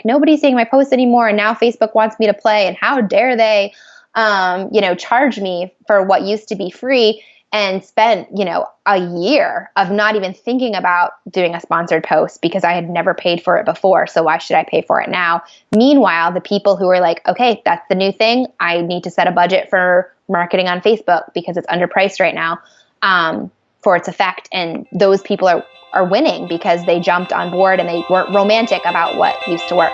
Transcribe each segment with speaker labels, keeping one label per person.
Speaker 1: nobody's seeing my posts anymore. And now Facebook wants me to play, and how dare they, charge me for what used to be free, and spent, a year of not even thinking about doing a sponsored post because I had never paid for it before. So why should I pay for it now? Meanwhile, the people who are like, okay, that's the new thing. I need to set a budget for marketing on Facebook because it's underpriced right now for its effect. And those people are winning because they jumped on board and they weren't romantic about what used to work.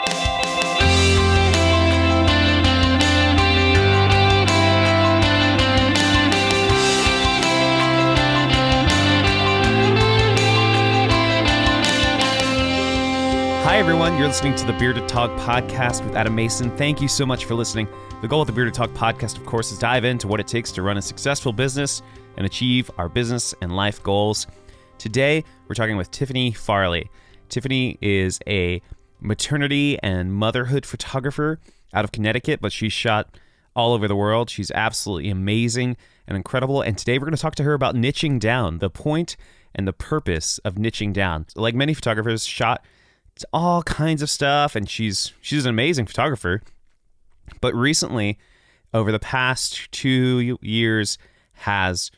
Speaker 2: Hi, everyone. You're listening to the Bearded Tog Podcast with Adam Mason. Thank you so much for listening. The goal of the Bearded Tog Podcast, of course, is dive into what it takes to run a successful business and achieve our business and life goals. Today, we're talking with Tiffany Farley. Tiffany is a maternity and motherhood photographer out of Connecticut, but she's shot all over the world. She's absolutely amazing and incredible. And today, we're going to talk to her about niching down, the point and the purpose of niching down. Like many photographers, shot all kinds of stuff, and she's an amazing photographer. But recently, over the past 2 years, and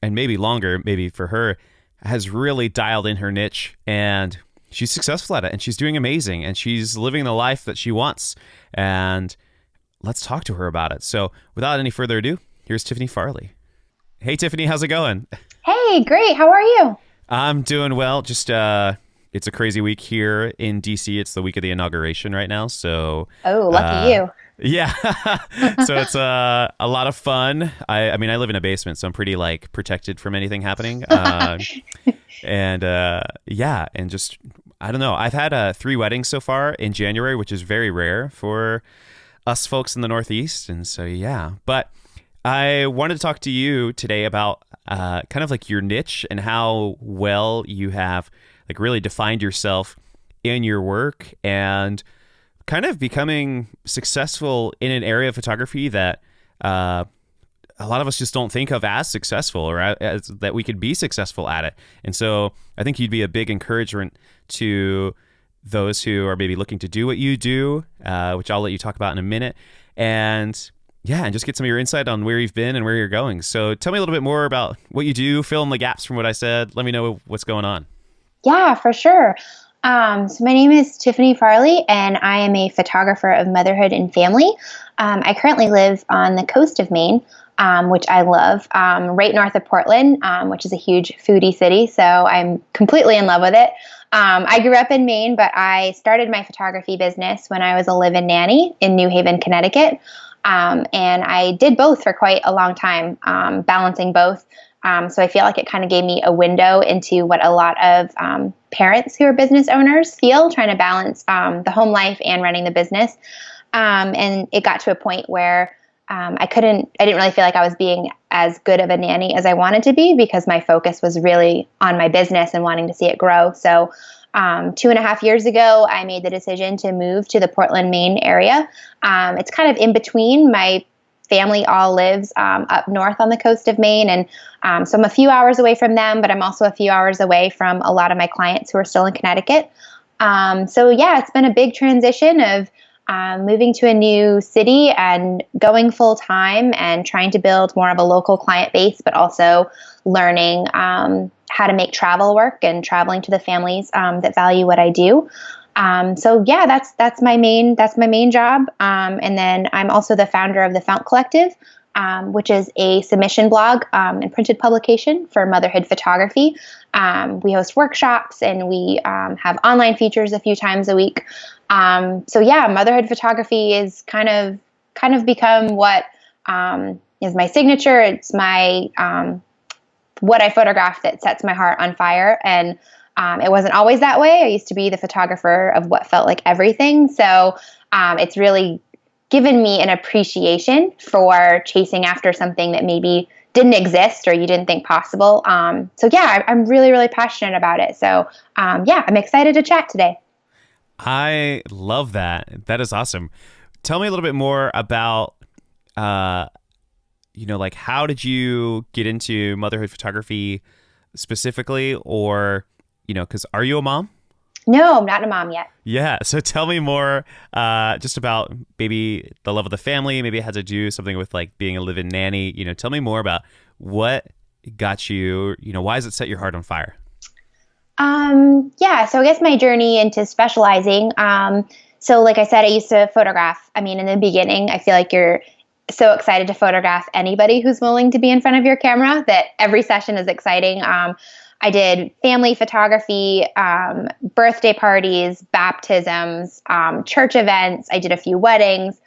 Speaker 2: maybe longer, maybe for her, has really dialed in her niche, and she's successful at it, and she's doing amazing, and she's living the life that she wants. And let's talk to her about it. So without any further ado, here's Tiffany Farley. Hey, Tiffany, how's it going?
Speaker 1: Hey, great. How are you?
Speaker 2: I'm doing well. Just it's a crazy week here in DC. It's the week of the inauguration right now. So
Speaker 1: lucky you.
Speaker 2: Yeah. So it's a lot of fun. I mean, I live in a basement, so I'm pretty protected from anything happening. And just, I don't know. I've had 3 weddings so far in January, which is very rare for us folks in the Northeast. And so, yeah. But I wanted to talk to you today about kind of like your niche and how well you have really defined yourself in your work and kind of becoming successful in an area of photography that a lot of us just don't think of as successful, or as that we could be successful at it. And so I think you'd be a big encouragement to those who are maybe looking to do what you do, which I'll let you talk about in a minute. And just get some of your insight on where you've been and where you're going. So tell me a little bit more about what you do, fill in the gaps from what I said. Let me know what's going on.
Speaker 1: Yeah, for sure. So my name is Tiffany Farley, and I am a photographer of motherhood and family. I currently live on the coast of Maine, which I love, right north of Portland, which is a huge foodie city. So I'm completely in love with it. I grew up in Maine, but I started my photography business when I was a live-in nanny in New Haven, Connecticut. And I did both for quite a long time, balancing both. So I feel like it kind of gave me a window into what a lot of parents who are business owners feel, trying to balance the home life and running the business. And it got to a point where I didn't really feel like I was being as good of a nanny as I wanted to be, because my focus was really on my business and wanting to see it grow. So 2.5 years ago, I made the decision to move to the Portland, Maine area. It's kind of in between. My family all lives up north on the coast of Maine. And so I'm a few hours away from them, but I'm also a few hours away from a lot of my clients who are still in Connecticut. It's been a big transition of moving to a new city and going full time and trying to build more of a local client base, but also learning how to make travel work and traveling to the families that value what I do. That's my main job. And then I'm also the founder of the Fount Collective, which is a submission blog and printed publication for motherhood photography. We host workshops, and we have online features a few times a week. Motherhood photography is kind of become what is my signature. It's my what I photograph that sets my heart on fire. And it wasn't always that way. I used to be the photographer of what felt like everything. So it's really given me an appreciation for chasing after something that maybe didn't exist or you didn't think possible. I'm really, really passionate about it. So I'm excited to chat today.
Speaker 2: I love that. That is awesome. Tell me a little bit more about, how did you get into motherhood photography specifically, or, because are you a mom?
Speaker 1: No, I'm not a mom yet.
Speaker 2: Yeah. So tell me more just about maybe the love of the family. Maybe it had to do something with like being a live-in nanny. Tell me more about what got you, why does it set your heart on fire?
Speaker 1: Yeah, so I guess my journey into specializing. So like I said, I used to photograph. I mean, in the beginning, I feel like you're so excited to photograph anybody who's willing to be in front of your camera that every session is exciting. I did family photography, birthday parties, baptisms, church events. I did a few weddings.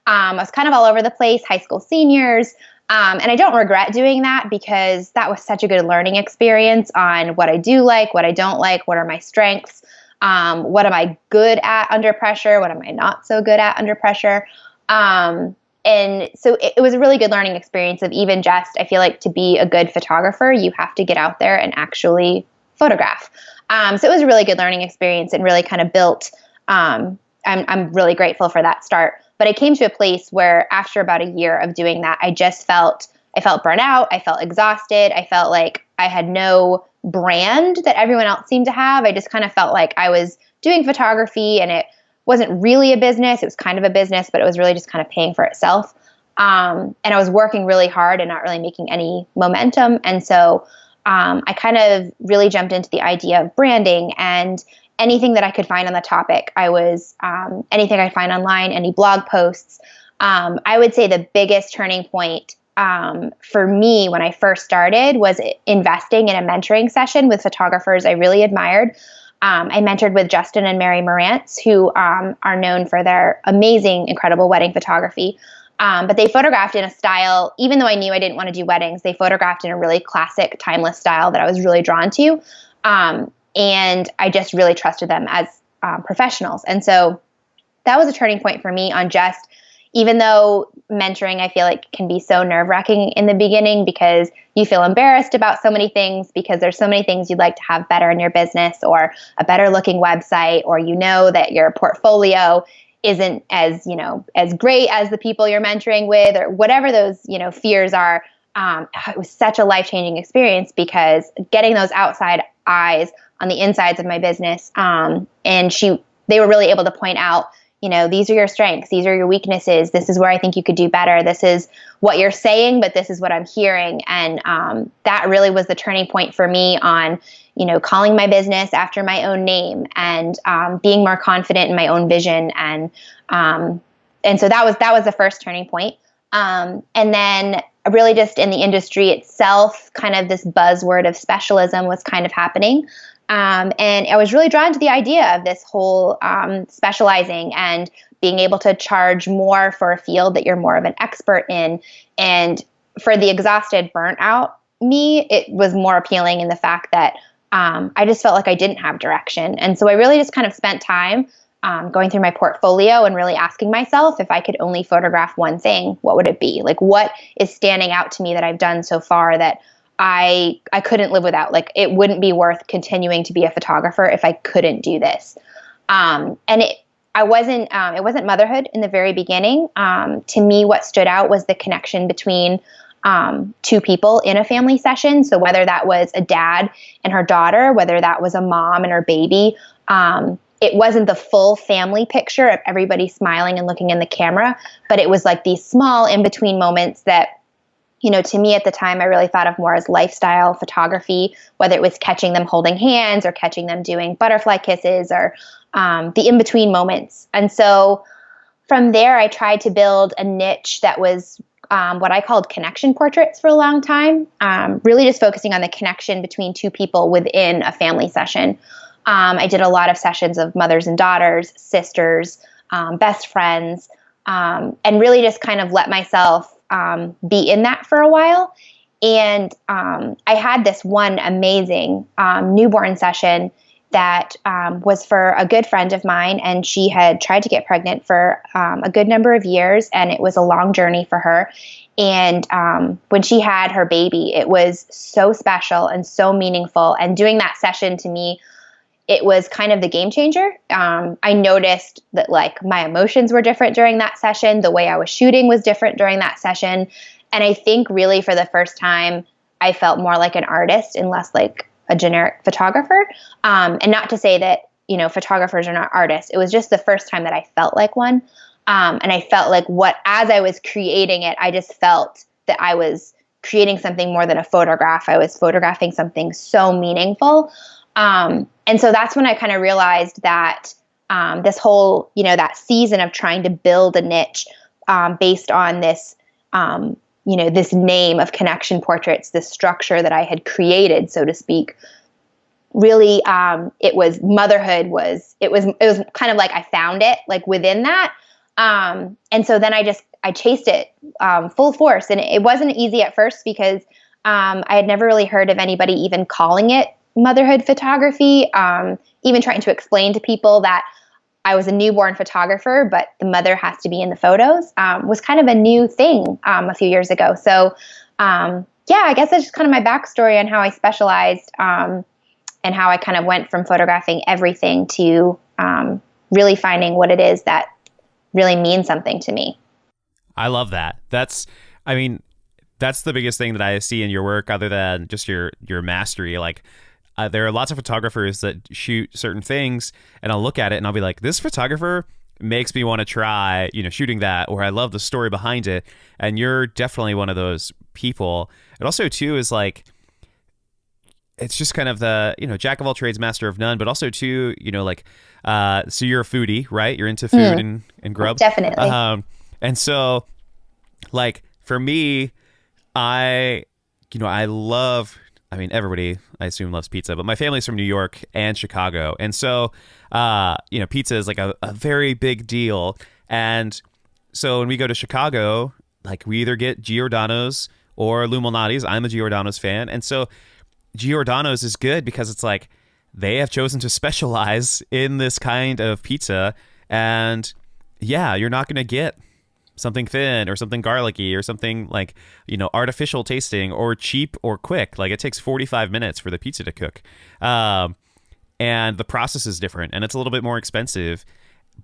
Speaker 1: I was kind of all over the place, high school seniors. And I don't regret doing that because that was such a good learning experience on what I do like, what I don't like, what are my strengths, what am I good at under pressure, what am I not so good at under pressure. And so it was a really good learning experience of even just, I feel like to be a good photographer, you have to get out there and actually photograph. So it was a really good learning experience and really kind of built, I'm really grateful for that start. But I came to a place where after about a year of doing that, I felt burnt out. I felt exhausted. I felt like I had no brand that everyone else seemed to have. I just kind of felt like I was doing photography and it wasn't really a business. It was kind of a business, but it was really just kind of paying for itself. And I was working really hard and not really making any momentum. And so I kind of really jumped into the idea of branding and anything that I could find on the topic. Anything I find online, any blog posts. I would say the biggest turning point for me when I first started was investing in a mentoring session with photographers I really admired. I mentored with Justin and Mary Morantz, who are known for their amazing, incredible wedding photography. But they photographed in a style, even though I knew I didn't want to do weddings, they photographed in a really classic, timeless style that I was really drawn to. And I just really trusted them as professionals. And so that was a turning point for me on just, even though mentoring, I feel like can be so nerve-wracking in the beginning because you feel embarrassed about so many things because there's so many things you'd like to have better in your business or a better looking website, or that your portfolio isn't as great as the people you're mentoring with, or whatever those, fears are. It was such a life-changing experience because getting those outside eyes on the insides of my business. And they were really able to point out, these are your strengths. These are your weaknesses. This is where I think you could do better. This is what you're saying, but this is what I'm hearing. And that really was the turning point for me on, calling my business after my own name and being more confident in my own vision. And so that was the first turning point. And then really just in the industry itself, kind of this buzzword of specialism was kind of happening. And I was really drawn to the idea of this whole specializing and being able to charge more for a field that you're more of an expert in. And for the exhausted, burnt out me, it was more appealing in the fact that I just felt like I didn't have direction. And so I really just kind of spent time going through my portfolio and really asking myself, if I could only photograph one thing, what would it be? Like, what is standing out to me that I've done so far that I couldn't live without? Like, it wouldn't be worth continuing to be a photographer if I couldn't do this. And it wasn't motherhood in the very beginning. To me, what stood out was the connection between two people in a family session. So whether that was a dad and her daughter, whether that was a mom and her baby, it wasn't the full family picture of everybody smiling and looking in the camera, but it was like these small in-between moments that, to me at the time, I really thought of more as lifestyle photography, whether it was catching them holding hands or catching them doing butterfly kisses or the in-between moments. And so from there, I tried to build a niche that was what I called connection portraits for a long time, really just focusing on the connection between two people within a family session. I did a lot of sessions of mothers and daughters, sisters, best friends, and really just kind of let myself be in that for a while. And I had this one amazing newborn session that was for a good friend of mine, and she had tried to get pregnant for a good number of years, and it was a long journey for her. And when she had her baby, it was so special and so meaningful. And doing that session to me, it was kind of the game changer. I noticed that like my emotions were different during that session. The way I was shooting was different during that session. And I think really for the first time, I felt more like an artist and less like a generic photographer. And not to say that, photographers are not artists. It was just the first time that I felt like one. And I felt like as I was creating it, I just felt that I was creating something more than a photograph. I was photographing something so meaningful. And so that's when I kind of realized that this whole, that season of trying to build a niche based on this, this name of Connection Portraits, this structure that I had created, so to speak, really, it was motherhood it was kind of like I found it like within that. And so then I chased it full force, and it wasn't easy at first because I had never really heard of anybody even calling it motherhood photography, even trying to explain to people that I was a newborn photographer, but the mother has to be in the photos, was kind of a new thing a few years ago. So I guess that's just kind of my backstory on how I specialized and how I kind of went from photographing everything to really finding what it is that really means something to me.
Speaker 2: I love that. That's the biggest thing that I see in your work, other than just your mastery. Like, there are lots of photographers that shoot certain things, and I'll look at it and I'll be like, this photographer makes me want to try, shooting that, or I love the story behind it. And you're definitely one of those people. And also too is like, it's just kind of the, jack of all trades, master of none, but also too, so you're a foodie, right? You're into food and grub.
Speaker 1: Definitely.
Speaker 2: And so like for me, I love, everybody I assume loves pizza, but my family's from New York and Chicago. And so, pizza is like a very big deal. And so when we go to Chicago, like we either get Giordano's or Lou Malnati's. I'm a Giordano's fan. And so Giordano's is good because it's like they have chosen to specialize in this kind of pizza. And yeah, you're not going to get something thin or something garlicky or something like, artificial tasting or cheap or quick. Like it takes 45 minutes for the pizza to cook. And the process is different and it's a little bit more expensive,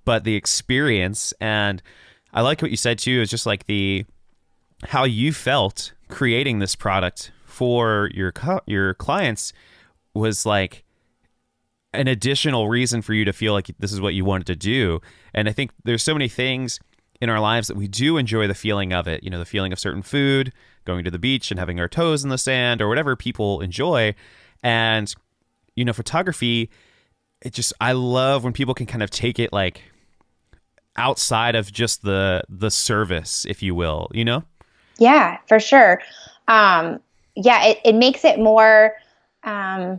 Speaker 2: but the experience, and I like what you said too, is just like how you felt creating this product for your clients was like an additional reason for you to feel like this is what you wanted to do. And I think there's so many things in our lives that we do enjoy the feeling of it, the feeling of certain food, going to the beach and having our toes in the sand or whatever people enjoy. And, photography, I love when people can kind of take it like outside of just the service, if you will,
Speaker 1: Yeah, for sure. It makes it more, I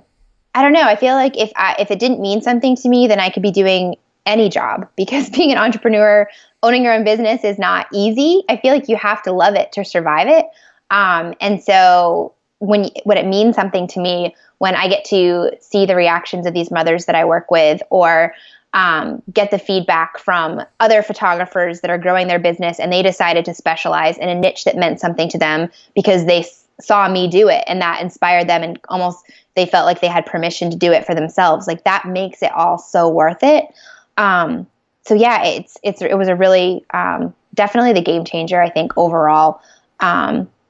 Speaker 1: don't know. I feel like if it didn't mean something to me, then I could be doing any job, because being an entrepreneur, owning your own business is not easy. I feel like you have to love it to survive it. And so when it means something to me, when I get to see the reactions of these mothers that I work with, or get the feedback from other photographers that are growing their business and they decided to specialize in a niche that meant something to them because they saw me do it and that inspired them, and almost they felt like they had permission to do it for themselves. Like that makes it all so worth it. So yeah, it was a really, definitely the game changer, I think, overall,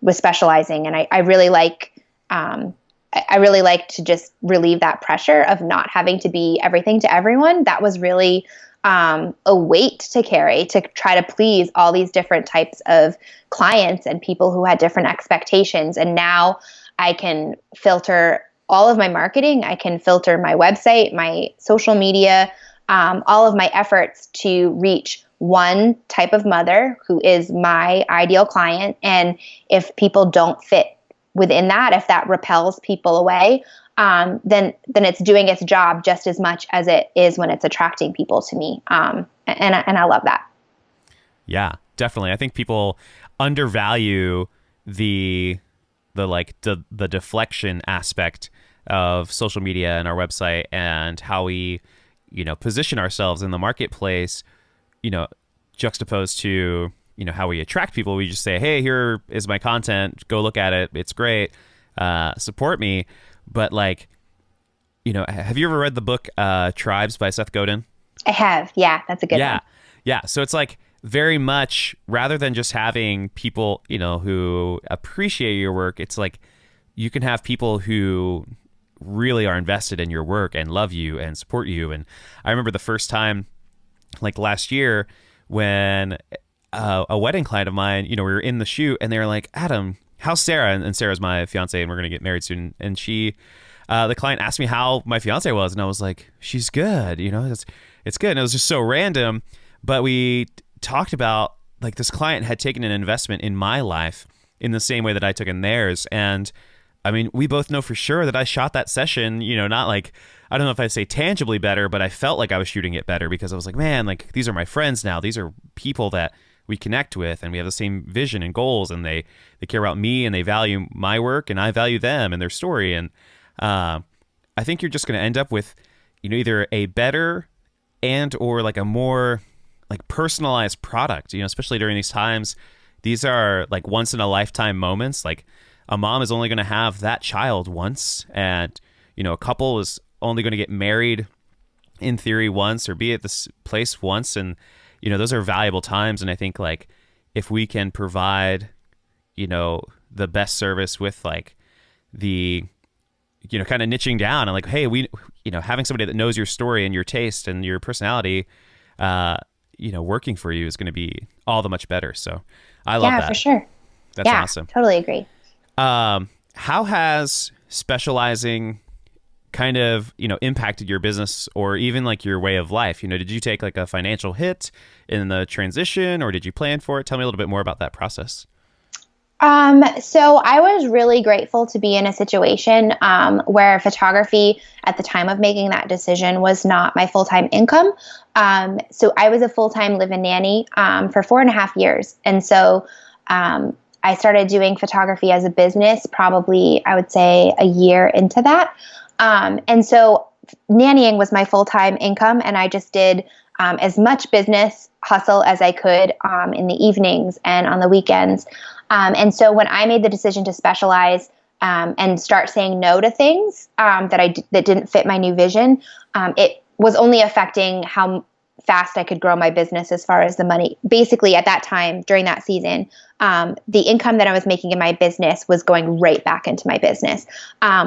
Speaker 1: with specializing. And I really like to just relieve that pressure of not having to be everything to everyone. That was really, a weight to carry, to try to please all these different types of clients and people who had different expectations. And now I can filter all of my marketing. I can filter my website, my social media, all of my efforts to reach one type of mother who is my ideal client. And if people don't fit within that, if that repels people away, then it's doing its job just as much as it is when it's attracting people to me. And I love that.
Speaker 2: Yeah, definitely. I think people undervalue the deflection aspect of social media and our website and how we, position ourselves in the marketplace, juxtaposed to, how we attract people. We just say, hey, here is my content. Go look at it. It's great. Support me. But have you ever read the book Tribes by Seth Godin? I have. Yeah, that's a good one.
Speaker 1: Yeah.
Speaker 2: So it's like very much, rather than just having people, who appreciate your work, it's like you can have people who really are invested in your work and love you and support you. And I remember the first time, like last year, when a wedding client of mine, we were in the shoot and they were like, Adam, how's Sarah? And Sarah's my fiance and we're going to get married soon. And the client asked me how my fiance was. And I was like, she's good. It's good. And it was just so random. But we talked about like this client had taken an investment in my life in the same way that I took in theirs. And I mean, we both know for sure that I shot that session, not like, I don't know if I'd say tangibly better, but I felt like I was shooting it better because I was like, man, like these are my friends now. These are people that we connect with and we have the same vision and goals, and they care about me and they value my work and I value them and their story. And I think you're just going to end up with, either a better and or like a more like personalized product, especially during these times. These are like once in a lifetime moments. Like a mom is only going to have that child once, and a couple is only going to get married in theory once or be at this place once. And those are valuable times. And I think like if we can provide the best service with like the kind of niching down and like, hey, we having somebody that knows your story and your taste and your personality working for you is going to be all the much better. So I love that.
Speaker 1: Yeah, for sure.
Speaker 2: That's awesome.
Speaker 1: Totally agree.
Speaker 2: How has specializing kind of, impacted your business or even like your way of life? Did you take like a financial hit in the transition or did you plan for it? Tell me a little bit more about that process.
Speaker 1: So I was really grateful to be in a situation where photography at the time of making that decision was not my full-time income. So I was a full-time live-in nanny for 4.5 years. And so I started doing photography as a business probably, I would say, a year into that. And so nannying was my full-time income, and I just did as much business hustle as I could in the evenings and on the weekends. And so when I made the decision to specialize and start saying no to things that didn't fit my new vision, it was only affecting how fast I could grow my business as far as the money. Basically, at that time, during that season, the income that I was making in my business was going right back into my business,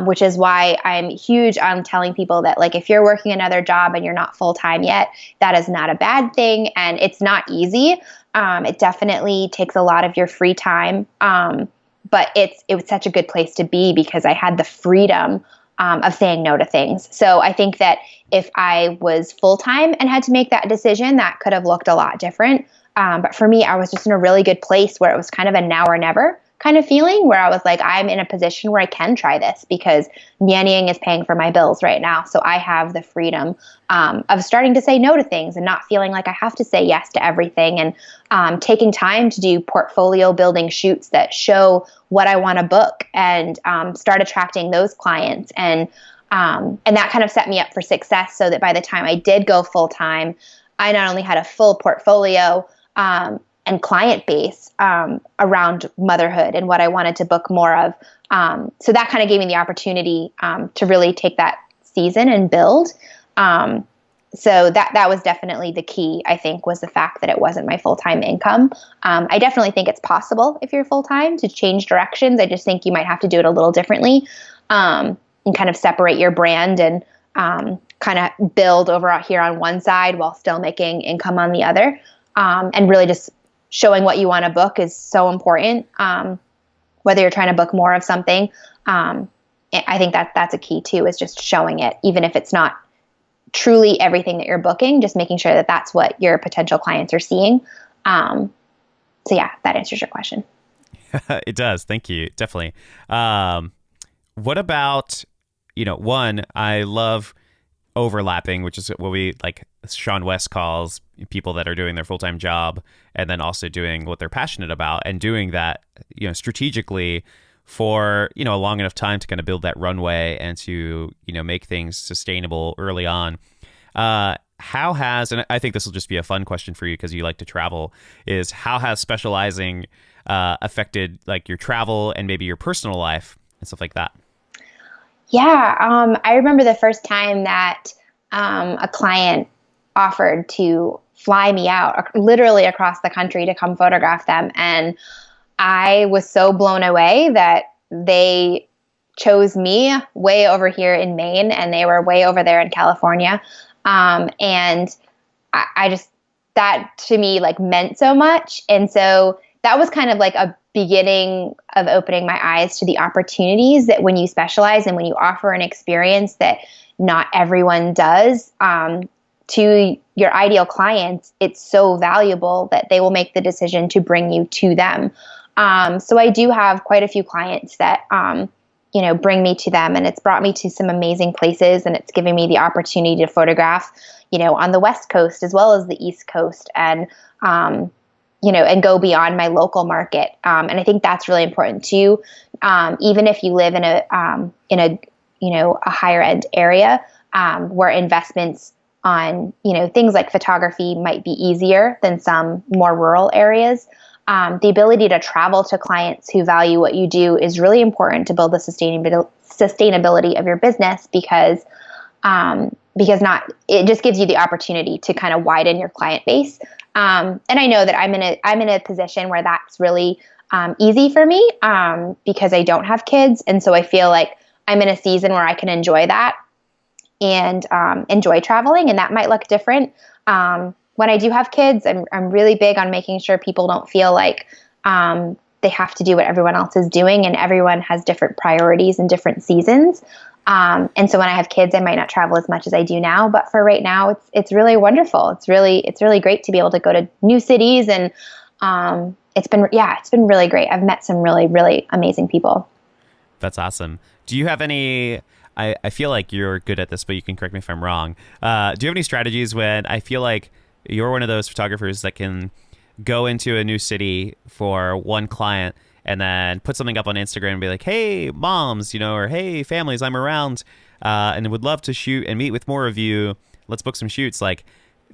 Speaker 1: which is why I'm huge on telling people that, like, if you're working another job and you're not full-time yet, that is not a bad thing, and it's not easy. It definitely takes a lot of your free time, but it was such a good place to be because I had the freedom of saying no to things. So I think that if I was full-time and had to make that decision, that could have looked a lot different. But for me, I was just in a really good place where it was kind of a now or never kind of feeling, where I was like, I'm in a position where I can try this because nannying is paying for my bills right now. So I have the freedom of starting to say no to things and not feeling like I have to say yes to everything, and taking time to do portfolio building shoots that show what I want to book and start attracting those clients. And that kind of set me up for success, so that by the time I did go full time, I not only had a full portfolio and client base around motherhood and what I wanted to book more of. So that kind of gave me the opportunity to really take that season and build. So that was definitely the key, I think, was the fact that it wasn't my full-time income. I definitely think it's possible if you're full-time to change directions. I just think you might have to do it a little differently and kind of separate your brand and kind of build over out here on one side while still making income on the other. And really just showing what you want to book is so important. Whether you're trying to book more of something, I think that's a key too, is just showing it, even if it's not truly everything that you're booking, just making sure that that's what your potential clients are seeing. So yeah, that answers your question.
Speaker 2: It does. Thank you. Definitely. What about, one, I love overlapping, which is what we like Sean West calls people that are doing their full-time job and then also doing what they're passionate about, and doing that, strategically for, a long enough time to kind of build that runway and to, make things sustainable early on. How has, and I think this will just be a fun question for you because you like to travel, is how has specializing affected like your travel and maybe your personal life and stuff like that?
Speaker 1: Yeah. I remember the first time that a client offered to fly me out literally across the country to come photograph them. And I was so blown away that they chose me way over here in Maine, and they were way over there in California. And I just, that to me like meant so much. And so that was kind of like a beginning of opening my eyes to the opportunities that when you specialize and when you offer an experience that not everyone does, to your ideal clients, it's so valuable that they will make the decision to bring you to them. So I do have quite a few clients that, bring me to them, and it's brought me to some amazing places, and it's given me the opportunity to photograph, on the West Coast as well as the East Coast, and, and go beyond my local market. And I think that's really important too. Even if you live in a higher end area, where investments on, things like photography might be easier than some more rural areas. The ability to travel to clients who value what you do is really important to build the sustainability of your business, because it just gives you the opportunity to kind of widen your client base. And I know that I'm in a position where that's really easy for me, because I don't have kids, and so I feel like I'm in a season where I can enjoy that and enjoy traveling, and that might look different. When I do have kids, I'm really big on making sure people don't feel like they have to do what everyone else is doing, and everyone has different priorities and different seasons. And so when I have kids, I might not travel as much as I do now, but for right now, it's really wonderful. It's really great to be able to go to new cities, and it's been really great. I've met some really, really amazing people.
Speaker 2: That's awesome. Do you have any? I feel like you're good at this, but you can correct me if I'm wrong. Do you have any strategies when I feel like you're one of those photographers that can go into a new city for one client and then put something up on Instagram and be like, hey, moms, or hey, families, I'm around and would love to shoot and meet with more of you. Let's book some shoots. Like,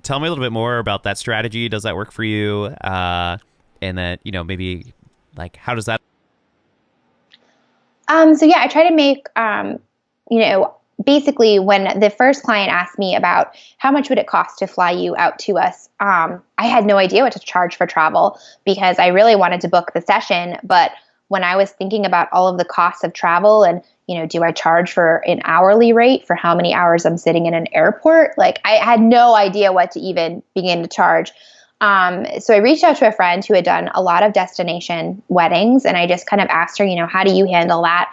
Speaker 2: tell me a little bit more about that strategy. Does that work for you? And then, maybe like, how does that?
Speaker 1: So yeah, I try to make, basically when the first client asked me about how much would it cost to fly you out to us, I had no idea what to charge for travel, because I really wanted to book the session. But when I was thinking about all of the costs of travel and, do I charge for an hourly rate for how many hours I'm sitting in an airport? Like, I had no idea what to even begin to charge. So I reached out to a friend who had done a lot of destination weddings, and I just kind of asked her, how do you handle that?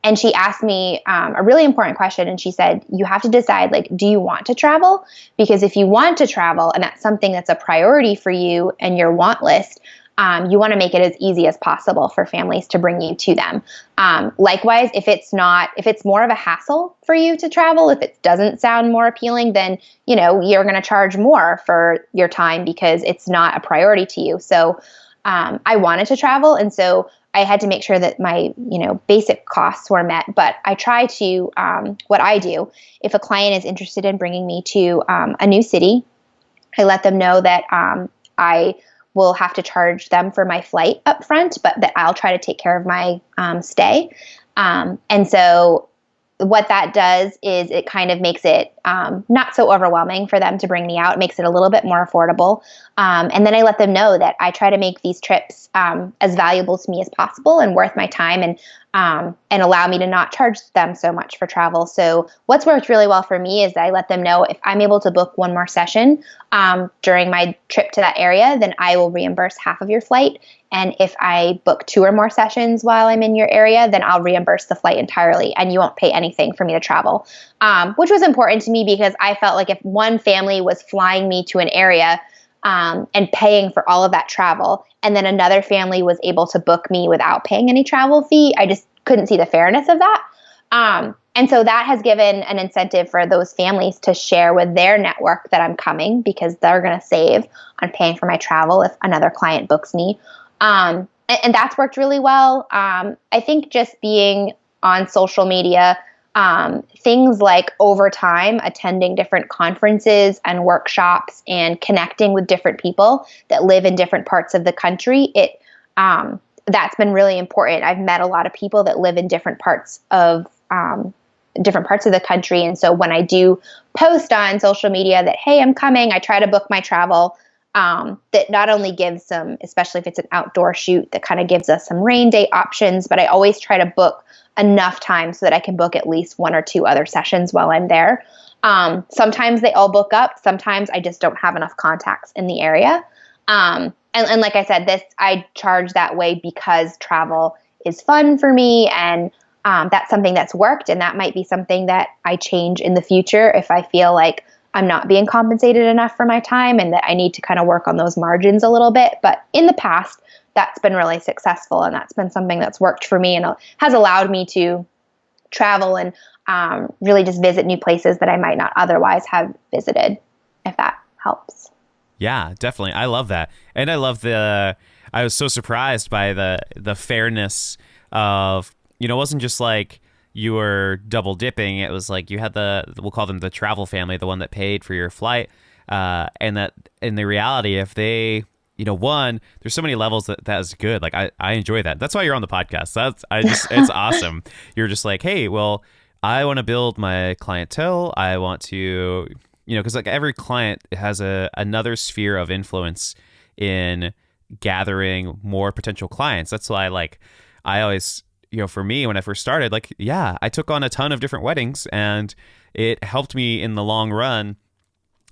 Speaker 1: And she asked me a really important question, and she said, you have to decide, like, do you want to travel? Because if you want to travel and that's something that's a priority for you and your want list, you want to make it as easy as possible for families to bring you to them. Likewise, if it's more of a hassle for you to travel, if it doesn't sound more appealing, then, you're going to charge more for your time because it's not a priority to you. So, I wanted to travel. And so I had to make sure that my, basic costs were met. But I try to, what I do, if a client is interested in bringing me to a new city, I let them know that I will have to charge them for my flight up front, but that I'll try to take care of my stay. And so what that does is it kind of makes it not so overwhelming for them to bring me out. It makes it a little bit more affordable. And then I let them know that I try to make these trips as valuable to me as possible and worth my time, and allow me to not charge them so much for travel. So what's worked really well for me is that I let them know if I'm able to book one more session during my trip to that area, then I will reimburse half of your flight. And if I book 2 or more sessions while I'm in your area, then I'll reimburse the flight entirely, and you won't pay anything for me to travel, which was important to me because I felt like if one family was flying me to an area and paying for all of that travel, and then another family was able to book me without paying any travel fee, I just couldn't see the fairness of that. And so that has given an incentive for those families to share with their network that I'm coming, because they're going to save on paying for my travel if another client books me. And that's worked really well. I think just being on social media, things like over time, attending different conferences and workshops and connecting with different people that live in different parts of the country, that's been really important. I've met a lot of people that live in different parts of the country. And so when I do post on social media that, hey, I'm coming, I try to book my travel that not only gives some, especially if it's an outdoor shoot, that kind of gives us some rain date options, but I always try to book enough time so that I can book at least 1 or 2 other sessions while I'm there. Sometimes they all book up. Sometimes I just don't have enough contacts in the area. And like I said, I charge that way because travel is fun for me, and that's something that's worked, and that might be something that I change in the future if I feel like I'm not being compensated enough for my time and that I need to kind of work on those margins a little bit. But in the past, that's been really successful, and that's been something that's worked for me and has allowed me to travel and really just visit new places that I might not otherwise have visited, if that helps.
Speaker 2: Yeah, definitely. I love that. And I love I was so surprised by the fairness of, it wasn't just like you were double dipping. It was like you had we'll call them the travel family, the one that paid for your flight. And that in the reality, if they, one, there's so many levels that is good. Like I enjoy that. That's why you're on the podcast. It's awesome. You're just like, hey, well, I want to build my clientele. I want to, because like every client has another sphere of influence in gathering more potential clients. That's why I always, for me, when I first started, I took on a ton of different weddings, and it helped me in the long run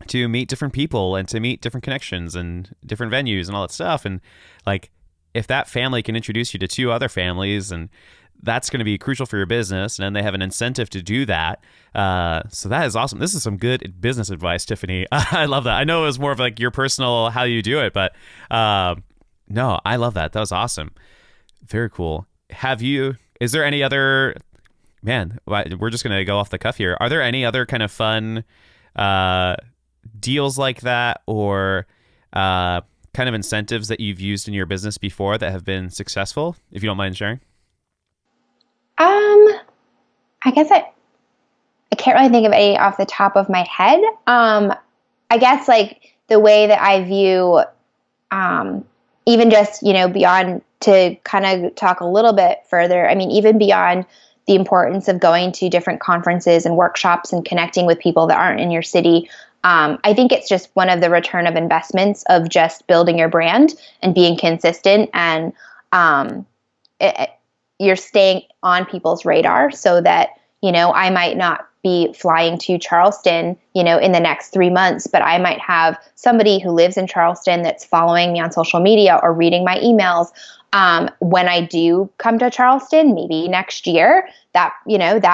Speaker 2: to meet different people and to meet different connections and different venues and all that stuff. And if that family can introduce you to 2 other families, and that's going to be crucial for your business, and then they have an incentive to do that. So that is awesome. This is some good business advice, Tiffany. I love that. I know it was more of your personal, how you do it, but no, I love that. That was awesome. Very cool. Is there any other, we're just going to go off the cuff here. Are there any other kind of fun deals like that, or kind of incentives that you've used in your business before that have been successful, if you don't mind sharing?
Speaker 1: I guess I can't really think of any off the top of my head. I guess the way that I view, even just, beyond, to kind of talk a little bit further, even beyond the importance of going to different conferences and workshops and connecting with people that aren't in your city, I think it's just one of the return of investments of just building your brand and being consistent, and you're staying on people's radar so that, I might not be flying to Charleston, in the next 3 months, but I might have somebody who lives in Charleston that's following me on social media or reading my emails. When I do come to Charleston, maybe next year, that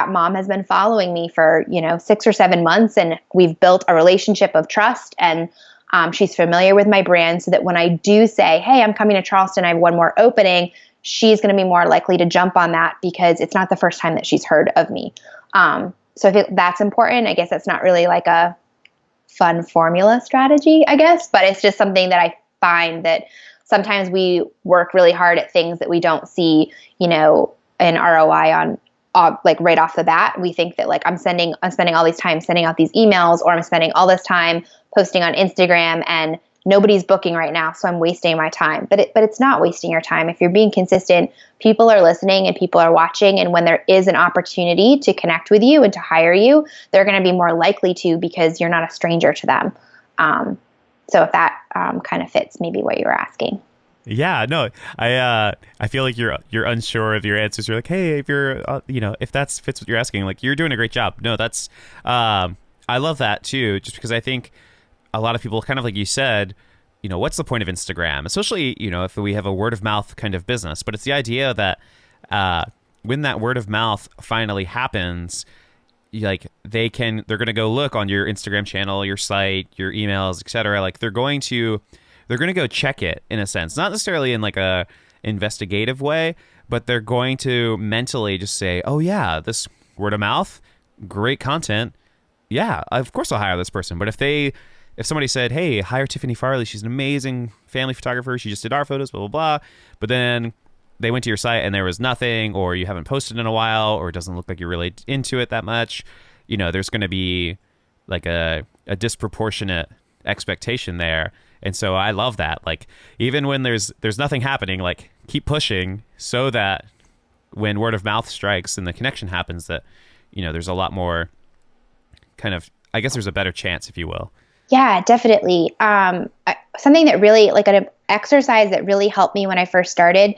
Speaker 1: mom has been following me for, 6 or 7 months, and we've built a relationship of trust, and she's familiar with my brand, so that when I do say, hey, I'm coming to Charleston, I have one more opening, she's going to be more likely to jump on that because it's not the first time that she's heard of me. So I think that's important. I guess that's not really a fun formula strategy, I guess, but it's just something that I find that sometimes we work really hard at things that we don't see, an ROI on, right off the bat. We think that I'm spending all these time sending out these emails, or I'm spending all this time posting on Instagram, and nobody's booking right now, so I'm wasting my time. But it's not wasting your time. If you're being consistent, people are listening and people are watching, and when there is an opportunity to connect with you and to hire you, they're going to be more likely to, because you're not a stranger to them. So if that kind of fits maybe what you were asking.
Speaker 2: Yeah, no, I feel like you're unsure of your answers. You're like, hey, if you're, if that fits what you're asking, you're doing a great job. No, that's, I love that too, just because I think a lot of people, kind of like you said, what's the point of Instagram? Especially, if we have a word of mouth kind of business. But it's the idea that when that word of mouth finally happens, they're going to go look on your Instagram channel, your site, your emails, etc. They're going to go check it, in a sense, not necessarily in a investigative way, but they're going to mentally just say, oh yeah, this word of mouth, great content. Yeah, of course I'll hire this person. But if somebody said, hey, hire Tiffany Farley, she's an amazing family photographer, she just did our photos, blah, blah, blah. But then they went to your site and there was nothing, or you haven't posted in a while, or it doesn't look like you're really into it that much, there's going to be a disproportionate expectation there. And so I love that. Even when there's nothing happening, keep pushing, so that when word of mouth strikes and the connection happens, that, there's a lot more kind of, I guess there's a better chance, if you will.
Speaker 1: Yeah, definitely. something that really, like an exercise that really helped me when I first started,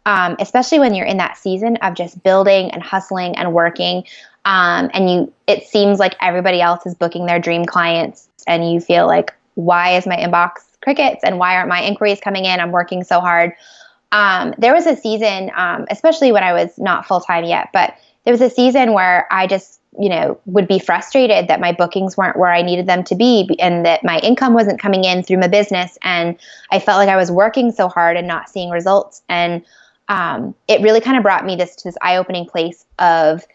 Speaker 1: especially when you're in that season of just building and hustling and working. It seems like everybody else is booking their dream clients and you feel like, why is my inbox crickets and why aren't my inquiries coming in? I'm working so hard. There was a season, especially when I was not full-time yet, but there was a season where I just, would be frustrated that my bookings weren't where I needed them to be and that my income wasn't coming in through my business. And I felt like I was working so hard and not seeing results. And it really kind of brought me to this eye-opening place of,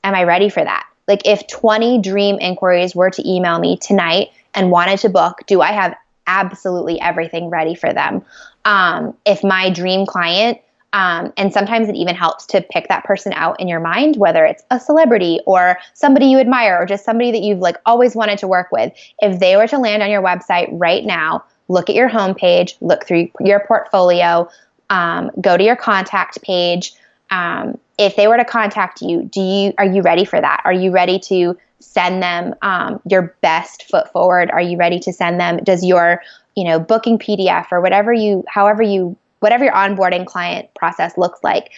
Speaker 1: am I ready for that? Like if 20 dream inquiries were to email me tonight and wanted to book, do I have absolutely everything ready for them? If my dream client, and sometimes it even helps to pick that person out in your mind, whether it's a celebrity or somebody you admire or just somebody that you've like always wanted to work with. If they were to land on your website right now, look at your homepage, look through your portfolio, go to your contact page. If they were to contact you, are you ready for that? Are you ready to send them your best foot forward? Are you ready to send them? Does your booking PDF or whatever your onboarding client process looks like,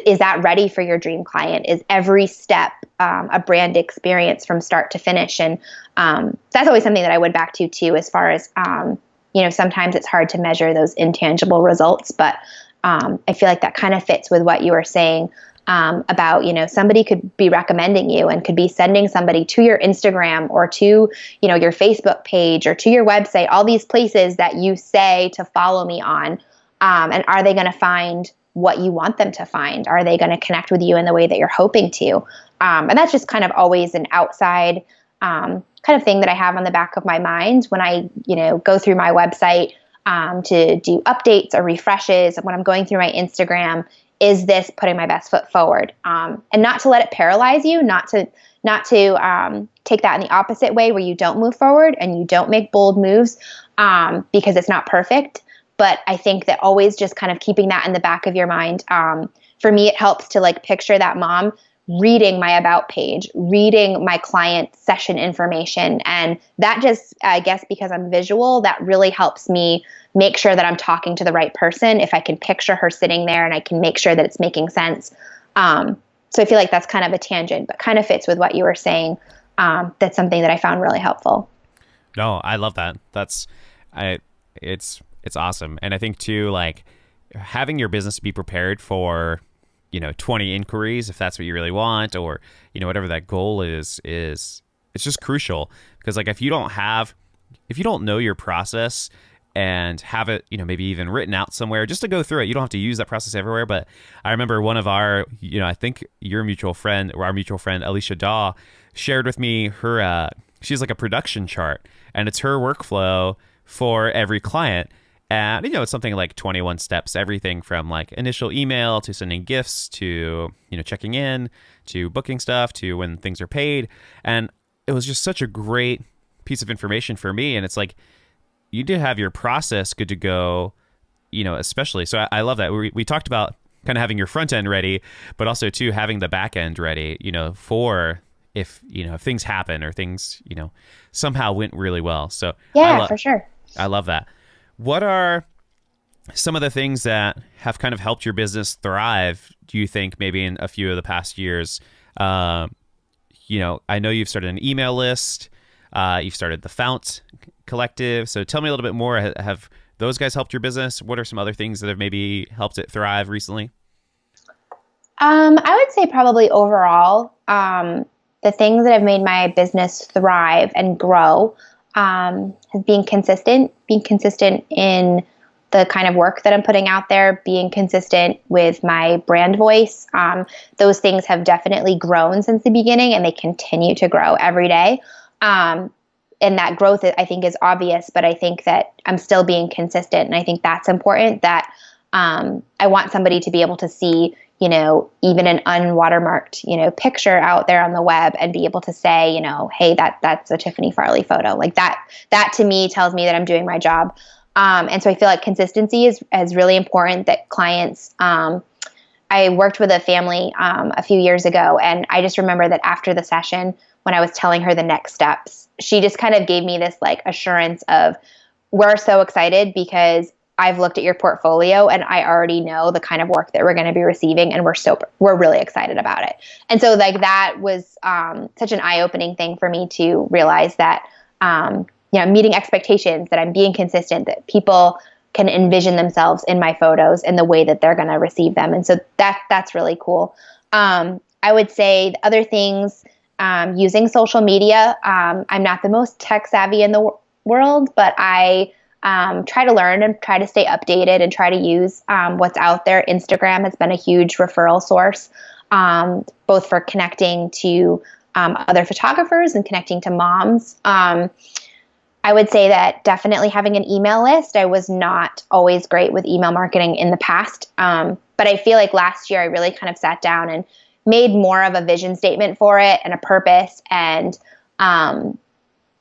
Speaker 1: is that ready for your dream client? Is every step a brand experience from start to finish? And that's always something that I would back to too, as far as sometimes it's hard to measure those intangible results, but I feel like that kind of fits with what you were saying about, somebody could be recommending you and could be sending somebody to your Instagram or to, your Facebook page or to your website, all these places that you say to follow me on. And are they going to find what you want them to find? Are they going to connect with you in the way that you're hoping to? And that's just kind of always an outside kind of thing that I have on the back of my mind when I, go through my website to do updates or refreshes. And when I'm going through my Instagram, is this putting my best foot forward? And not to let it paralyze you, not to take that in the opposite way where you don't move forward and you don't make bold moves because it's not perfect. But I think that always just kind of keeping that in the back of your mind. For me, it helps to like picture that mom reading my about page, reading my client session information. And that just, I guess, because I'm visual, that really helps me make sure that I'm talking to the right person. If I can picture her sitting there and I can make sure that it's making sense. So I feel like that's kind of a tangent, but kind of fits with what you were saying. That's something that I found really helpful.
Speaker 2: No, I love that. It's awesome. And I think too, like having your business be prepared for, 20 inquiries, if that's what you really want, or, whatever that goal is it's just crucial. Because like, if you don't know your process and have it, maybe even written out somewhere just to go through it, you don't have to use that process everywhere. But I remember one of our, I think your mutual friend or our mutual friend, Alicia Daw, shared with me her, she's like a production chart, and it's her workflow for every client. And, it's something like 21 steps, everything from like initial email to sending gifts to, checking in to booking stuff to when things are paid. And it was just such a great piece of information for me. And it's like, you do have your process good to go, especially. So I love that. We talked about kind of having your front end ready, but also too, having the back end ready, for if things happen or things, somehow went really well. So
Speaker 1: yeah, for sure.
Speaker 2: I love that. What are some of the things that have kind of helped your business thrive, do you think, maybe in a few of the past years? I know you've started an email list. You've started the Fount Collective. So tell me a little bit more. Have those guys helped your business? What are some other things that have maybe helped it thrive recently?
Speaker 1: I would say probably overall, the things that have made my business thrive and grow has been consistent in the kind of work that I'm putting out there, being consistent with my brand voice. Those things have definitely grown since the beginning, and they continue to grow every day. And that growth, I think, is obvious, but I think that I'm still being consistent. And I think that's important, that I want somebody to be able to see, even an unwatermarked, picture out there on the web and be able to say, hey, that's a Tiffany Farley photo. Like that to me tells me that I'm doing my job. And so I feel like consistency is really important, that clients, I worked with a family a few years ago, and I just remember that after the session, when I was telling her the next steps, she just kind of gave me this like assurance of, we're so excited because I've looked at your portfolio and I already know the kind of work that we're going to be receiving, and we're really excited about it. And so like that was such an eye-opening thing for me to realize that meeting expectations, that I'm being consistent, that people can envision themselves in my photos and the way that they're going to receive them. And so that's really cool. I would say the other things, using social media. I'm not the most tech savvy in the world, but I try to learn and try to stay updated and try to use what's out there. Instagram has been a huge referral source, both for connecting to other photographers and connecting to moms. I would say that definitely having an email list. I was not always great with email marketing in the past, but I feel like last year I really kind of sat down and made more of a vision statement for it and a purpose and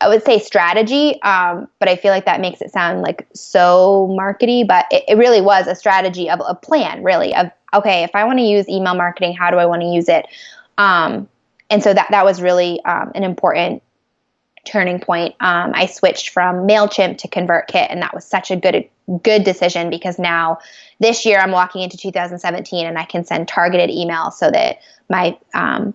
Speaker 1: I would say strategy, but I feel like that makes it sound like so markety, but it really was a strategy of a plan, really, of, okay, if I want to use email marketing, how do I want to use it? And so that was really an important turning point. I switched from MailChimp to ConvertKit, and that was such a good decision because now this year I'm walking into 2017 and I can send targeted emails so that my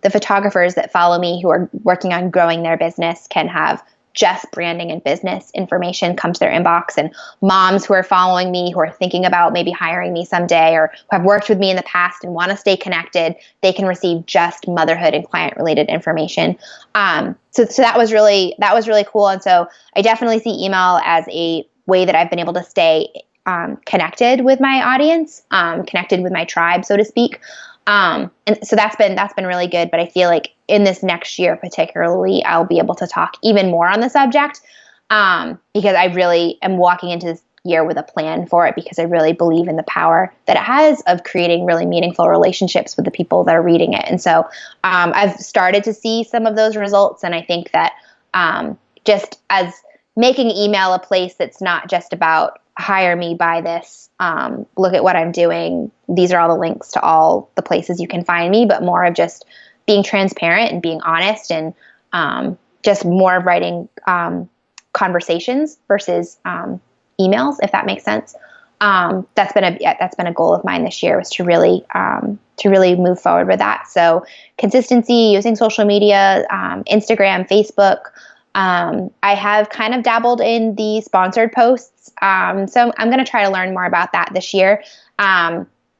Speaker 1: the photographers that follow me who are working on growing their business can have just branding and business information come to their inbox, and moms who are following me, who are thinking about maybe hiring me someday or who have worked with me in the past and want to stay connected, they can receive just motherhood and client related information. So that was really cool. And so I definitely see email as a way that I've been able to stay connected with my audience, connected with my tribe, so to speak. And so that's been really good. But I feel like in this next year, particularly, I'll be able to talk even more on the subject, because I really am walking into this year with a plan for it, because I really believe in the power that it has of creating really meaningful relationships with the people that are reading it. And so, I've started to see some of those results. And I think that, just as making email a place that's not just about hire me, buy this, look at what I'm doing, these are all the links to all the places you can find me, but more of just being transparent and being honest, and just more of writing conversations versus emails, if that makes sense. That's been a goal of mine this year, was to really move forward with that. So consistency, using social media, Instagram, Facebook. I have kind of dabbled in the sponsored posts. So I'm going to try to learn more about that this year.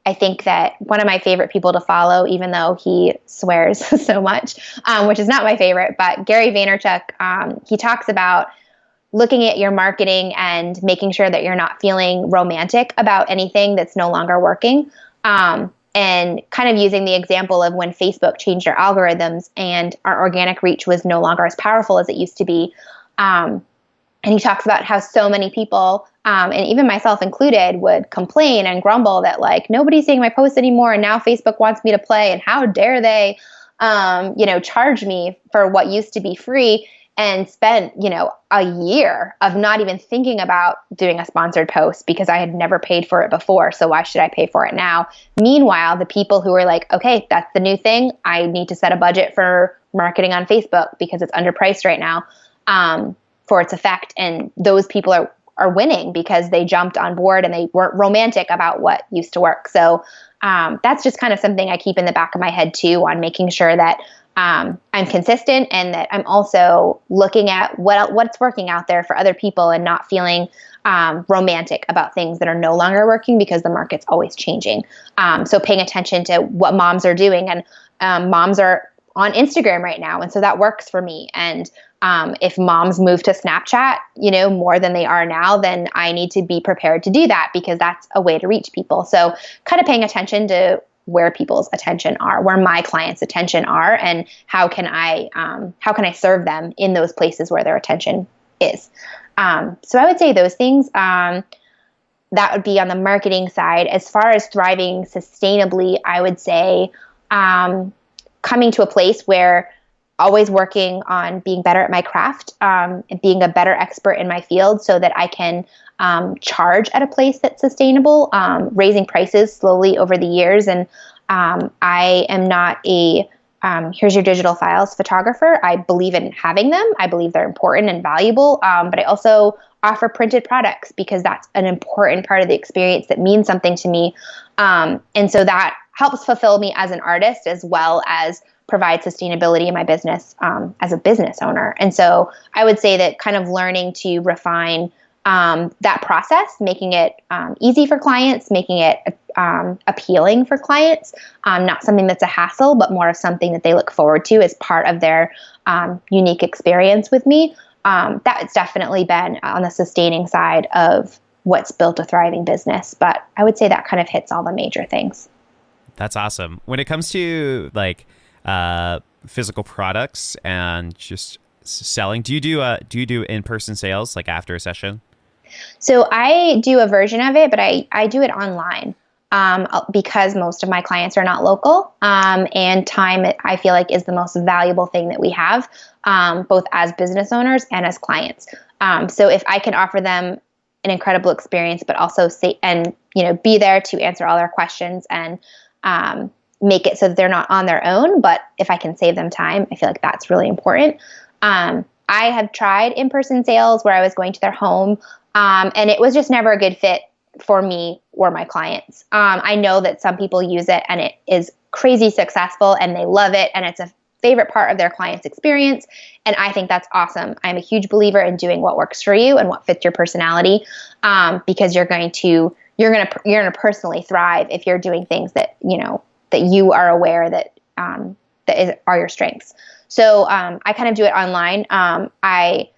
Speaker 1: I think that one of my favorite people to follow, even though he swears so much, which is not my favorite, but Gary Vaynerchuk, he talks about looking at your marketing and making sure that you're not feeling romantic about anything that's no longer working. And kind of using the example of when Facebook changed their algorithms and our organic reach was no longer as powerful as it used to be. And he talks about how so many people, and even myself included, would complain and grumble that like nobody's seeing my posts anymore, and now Facebook wants me to play, and how dare they, charge me for what used to be free, and spent, a year of not even thinking about doing a sponsored post because I had never paid for it before. So why should I pay for it now? Meanwhile, the people who are like, okay, that's the new thing, I need to set a budget for marketing on Facebook because it's underpriced right now, for its effect. And those people are winning because they jumped on board and they weren't romantic about what used to work. So that's just kind of something I keep in the back of my head too, on making sure that I'm consistent, and that I'm also looking at what's working out there for other people, and not feeling romantic about things that are no longer working, because the market's always changing. So paying attention to what moms are doing, and moms are on Instagram right now, and so that works for me. And if moms move to Snapchat, more than they are now, then I need to be prepared to do that, because that's a way to reach people. So kind of paying attention to where people's attention are, where my clients' attention are, and how can I serve them in those places where their attention is. So I would say those things, that would be on the marketing side. As far as thriving sustainably, I would say coming to a place where always working on being better at my craft, and being a better expert in my field, so that I can charge at a place that's sustainable, raising prices slowly over the years. And I am not a here's your digital files photographer. I believe in having them. I believe they're important and valuable. But I also offer printed products because that's an important part of the experience that means something to me. And so that helps fulfill me as an artist as well as provide sustainability in my business as a business owner. And so I would say that kind of learning to refine that process, making it easy for clients, making it appealing for clients, not something that's a hassle, but more of something that they look forward to as part of their unique experience with me. That's definitely been on the sustaining side of what's built a thriving business. But I would say that kind of hits all the major things.
Speaker 2: That's awesome. When it comes to like physical products and just selling, do you do in-person sales like after a session?
Speaker 1: So I do a version of it, but I do it online because most of my clients are not local, and time, I feel like, is the most valuable thing that we have, both as business owners and as clients. So if I can offer them an incredible experience, but also be there to answer all their questions and make it so that they're not on their own, but if I can save them time, I feel like that's really important. I have tried in-person sales where I was going to their home, and it was just never a good fit for me or my clients. I know that some people use it and it is crazy successful and they love it and it's a favorite part of their client's experience. And I think that's awesome. I'm a huge believer in doing what works for you and what fits your personality, because you're going to personally thrive if you're doing things that you are aware that are your strengths. So I kind of do it online. I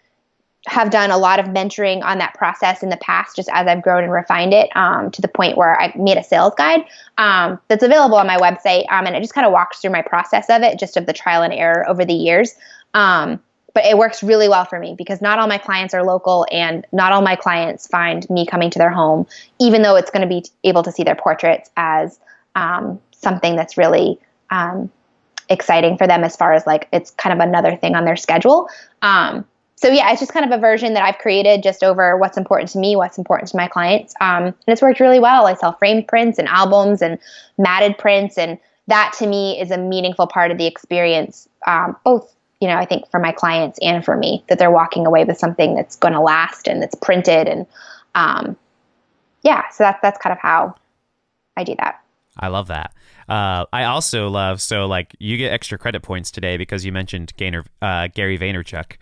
Speaker 1: have done a lot of mentoring on that process in the past, just as I've grown and refined it, to the point where I made a sales guide that's available on my website. And it just kind of walks through my process of it, just of the trial and error over the years. But it works really well for me because not all my clients are local and not all my clients find me coming to their home, even though it's going to be able to see their portraits as something that's really exciting for them as far as like it's kind of another thing on their schedule. So yeah, it's just kind of a version that I've created just over what's important to me, what's important to my clients. And it's worked really well. I sell framed prints and albums and matted prints. And that to me is a meaningful part of the experience, both, I think for my clients and for me, that they're walking away with something that's going to last and that's printed. And so that's kind of how I do that.
Speaker 2: I love that. I also love, so like you get extra credit points today because you mentioned Gary Vaynerchuk,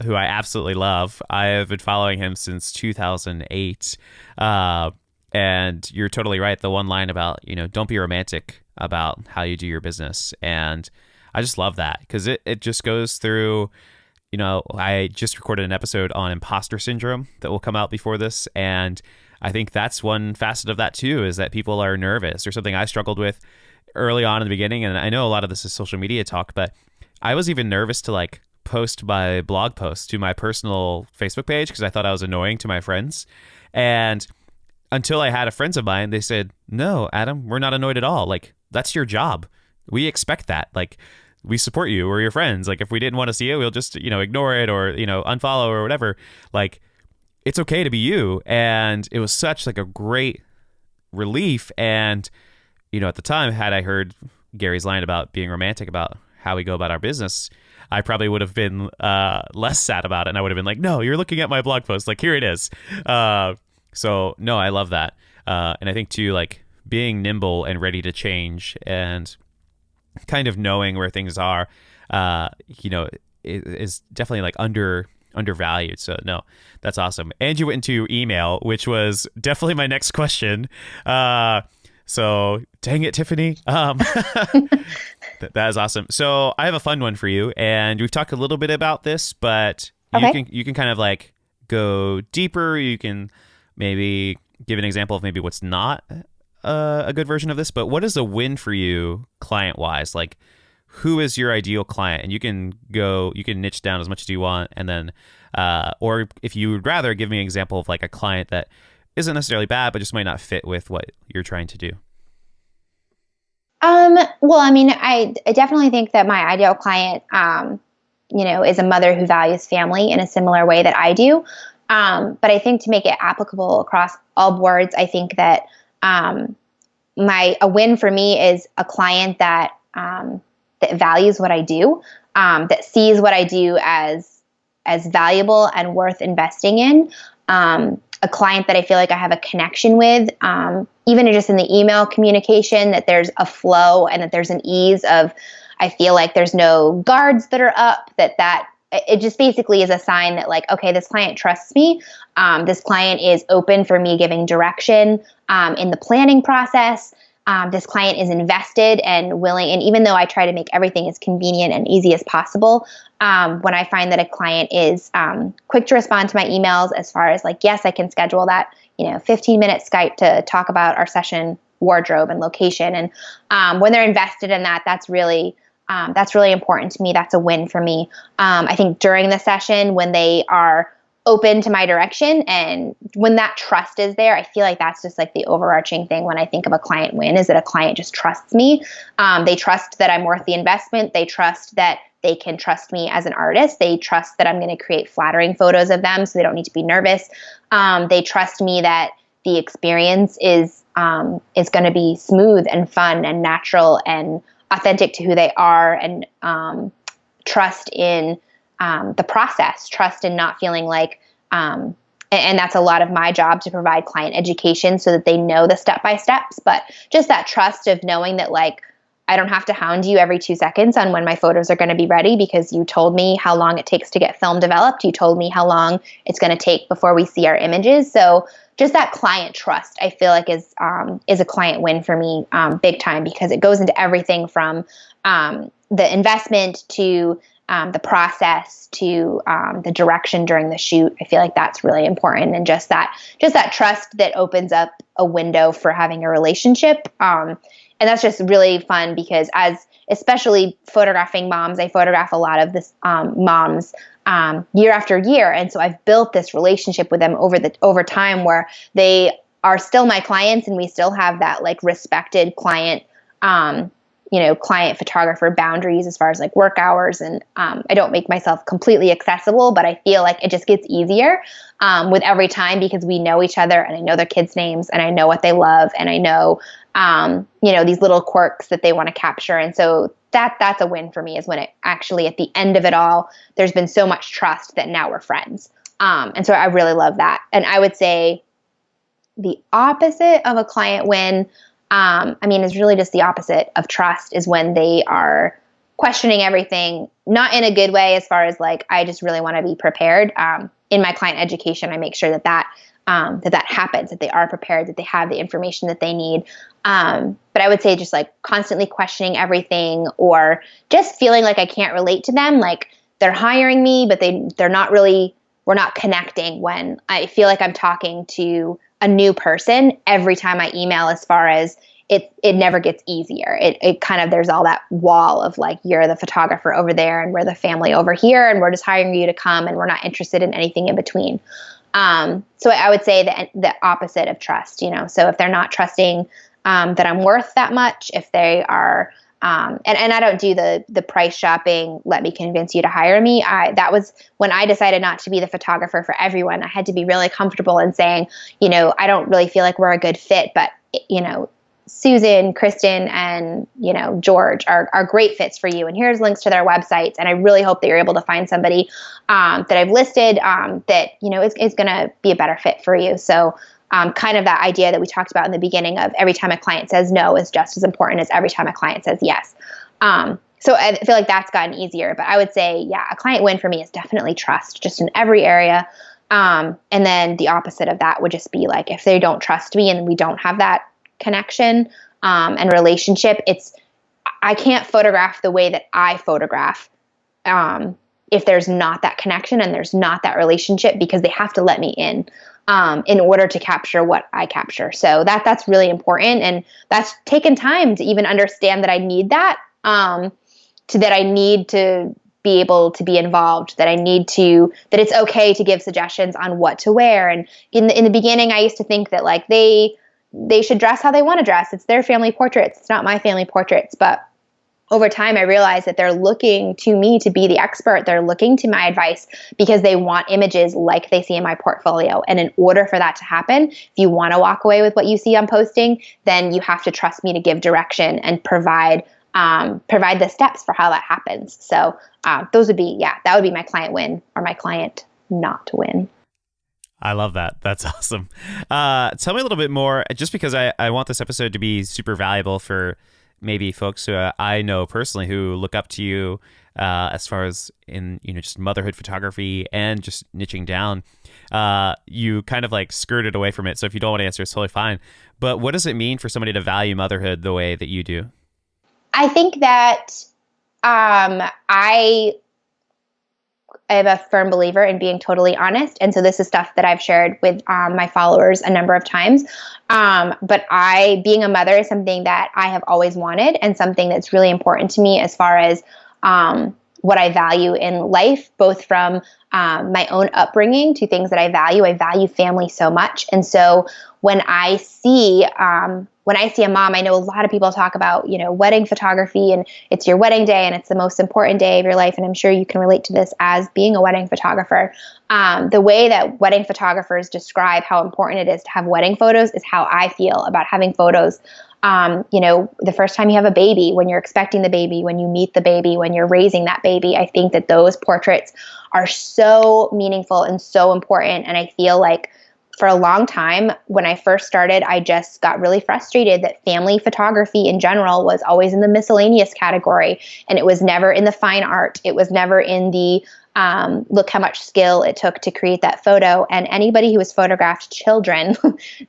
Speaker 2: who I absolutely love. I have been following him since 2008. And you're totally right. The one line about, don't be romantic about how you do your business. And I just love that because it just goes through, I just recorded an episode on imposter syndrome that will come out before this. And I think that's one facet of that too, is that people are nervous, or something I struggled with early on in the beginning. And I know a lot of this is social media talk, but I was even nervous to like post my blog post to my personal Facebook page because I thought I was annoying to my friends. And until I had friends of mine, they said, no, Adam, we're not annoyed at all. Like, that's your job. We expect that. Like, we support you. We're your friends. Like, if we didn't want to see it, we'll just, ignore it or, unfollow or whatever. Like, it's okay to be you. And it was such like a great relief. And, at the time, had I heard Gary's line about being romantic about how we go about our business, I probably would have been less sad about it. And I would have been like, no, you're looking at my blog post. Like, here it is. So no, I love that. And I think too, like being nimble and ready to change and kind of knowing where things are, is definitely like undervalued. So no, that's awesome. And you went into email, which was definitely my next question. So dang it, Tiffany. That is awesome. So I have a fun one for you, and we've talked a little bit about this, but you can kind of like go deeper. You can maybe give an example of maybe what's not a good version of this, but what is a win for you client wise? Like, who is your ideal client? And you can niche down as much as you want. And then, or if you would rather, give me an example of like a client that isn't necessarily bad, but just might not fit with what you're trying to do.
Speaker 1: Well, I mean, I definitely think that my ideal client, is a mother who values family in a similar way that I do. But I think to make it applicable across all boards, I think that a win for me is a client that that values what I do, that sees what I do as valuable and worth investing in. A client that I feel like I have a connection with, even just in the email communication, that there's a flow and that there's an ease of, I feel like there's no guards that are up, that it just basically is a sign that like, okay, this client trusts me. This client is open for me giving direction in the planning process. This client is invested and willing. And even though I try to make everything as convenient and easy as possible, when I find that a client is quick to respond to my emails as far as like, yes, I can schedule that, 15-minute Skype to talk about our session wardrobe and location. And when they're invested in that, that's really important to me. That's a win for me. I think during the session, when they are open to my direction and when that trust is there, I feel like that's just like the overarching thing when I think of a client win, is that a client just trusts me. They trust that I'm worth the investment. They trust that they can trust me as an artist. They trust that I'm going to create flattering photos of them so they don't need to be nervous. They trust me that the experience is going to be smooth and fun and natural and authentic to who they are, and trust in the process, trust in not feeling like, and that's a lot of my job, to provide client education so that they know the step-by-steps, but just that trust of knowing that like, I don't have to hound you every 2 seconds on when my photos are going to be ready, because you told me how long it takes to get film developed. You told me how long it's going to take before we see our images. So just that client trust, I feel like is a client win for me, big time, because it goes into everything from the investment to the process to the direction during the shoot. I feel like that's really important, and just that trust that opens up a window for having a relationship. And that's just really fun, because especially photographing moms, I photograph a lot of this moms year after year, and so I've built this relationship with them over time, where they are still my clients, and we still have that like respected client client photographer boundaries as far as like work hours. And I don't make myself completely accessible, but I feel like it just gets easier with every time, because we know each other, and I know their kids' names, and I know what they love, and I know these little quirks that they want to capture. And so that's a win for me, is when it actually, at the end of it all, there's been so much trust that now we're friends. And so I really love that. And I would say the opposite of a client win, is really just the opposite of trust, is when they are questioning everything, not in a good way, as far as like, I just really want to be prepared. In my client education, I make sure that happens, that they are prepared, that they have the information that they need. But I would say just like constantly questioning everything, or just feeling like I can't relate to them. Like they're hiring me, but we're not connecting, when I feel like I'm talking to a new person every time I email, as far as it never gets easier. It kind of, there's all that wall of like, you're the photographer over there and we're the family over here, and we're just hiring you to come, and we're not interested in anything in between. So I would say the opposite of trust, so if they're not trusting that I'm worth that much, if they are, and I don't do the price shopping, let me convince you to hire me. That was when I decided not to be the photographer for everyone. I had to be really comfortable in saying, I don't really feel like we're a good fit, but Susan, Kristen, and George are great fits for you, and here's links to their websites, and I really hope that you're able to find somebody that I've listed that is going to be a better fit for you. So kind of that idea that we talked about in the beginning of every time a client says no is just as important as every time a client says yes. So I feel like that's gotten easier, but I would say, a client win for me is definitely trust, just in every area. And then the opposite of that would just be like, if they don't trust me and we don't have that connection and relationship, I can't photograph the way that I photograph if there's not that connection and there's not that relationship, because they have to let me in order to capture what I capture. So that's really important, and that's taken time to even understand that I need that, that I need to be able to be involved, that that it's okay to give suggestions on what to wear. And in the beginning, I used to think that like they should dress how they want to dress. It's their family portraits. It's not my family portraits. But over time, I realized that they're looking to me to be the expert. They're looking to my advice because they want images like they see in my portfolio. And in order for that to happen, if you want to walk away with what you see I'm posting, then you have to trust me to give direction and provide provide the steps for how that happens. So that would be my client win or my client not win.
Speaker 2: I love that. That's awesome. Tell me a little bit more, just because I want this episode to be super valuable for maybe folks who I know personally who look up to you as far as in, just motherhood photography and just niching down. You kind of like skirted away from it. So if you don't want to answer, it's totally fine. But what does it mean for somebody to value motherhood the way that you do?
Speaker 1: I think that I am a firm believer in being totally honest. And so this is stuff that I've shared with my followers a number of times. But being a mother is something that I have always wanted and something that's really important to me as far as what I value in life, both from my own upbringing to things that I value. I value family so much. And so when I see a mom, I know a lot of people talk about, wedding photography, and it's your wedding day and it's the most important day of your life. And I'm sure you can relate to this as being a wedding photographer. The way that wedding photographers describe how important it is to have wedding photos is how I feel about having photos. The first time you have a baby, when you're expecting the baby, when you meet the baby, when you're raising that baby, I think that those portraits are so meaningful and so important. And I feel like for a long time, when I first started, I just got really frustrated that family photography in general was always in the miscellaneous category. And it was never in the fine art. It was never in the look how much skill it took to create that photo. And anybody who has photographed children